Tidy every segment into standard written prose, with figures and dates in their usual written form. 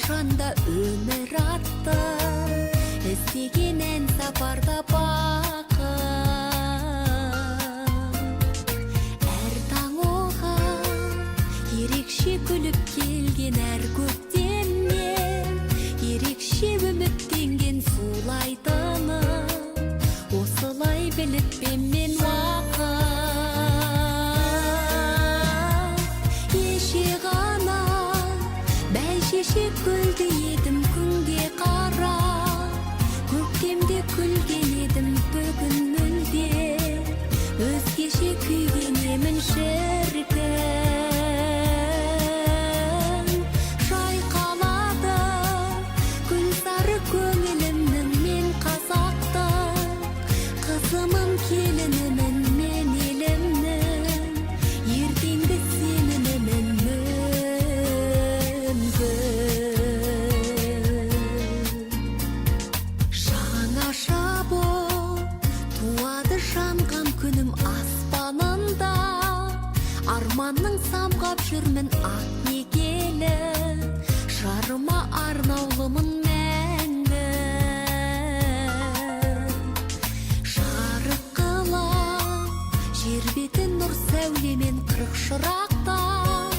қашанда өмір атты, іздегенен сапарда бақыт. Әр таң оған ерекше күліп келген, әр көктемнен ерекше үміттенген сулайтыным. Осылай біліп мен уақыт. Еше ғана бәйшешек гүлді едім күнге қара, көктемде күлген едім бүгін мүлде, өзгеше күйген емін шіркін. Шайқалады күн сары көңілімнің, мен қазақтың қызымын, келінімін, мен елімнің ертеңгі сенімімін мүмкін. Жаңаша боп туады жанған күнім аспанында, арманның самғап жүрмін ақ некелі, жарыма арнаулымын мәңгі. Жарық қылып жер бетін нұр сәулемен, қырық шырақтан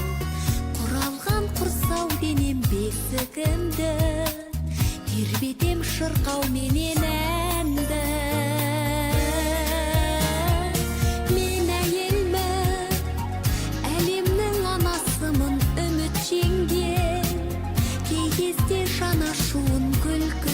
құралған құрсау денем бесігімді, тербетем шырқауменен әнді. Мен әйелмін, әлемнің анасымын, үміт жеңген, кей кезде жан ашуын күлкі.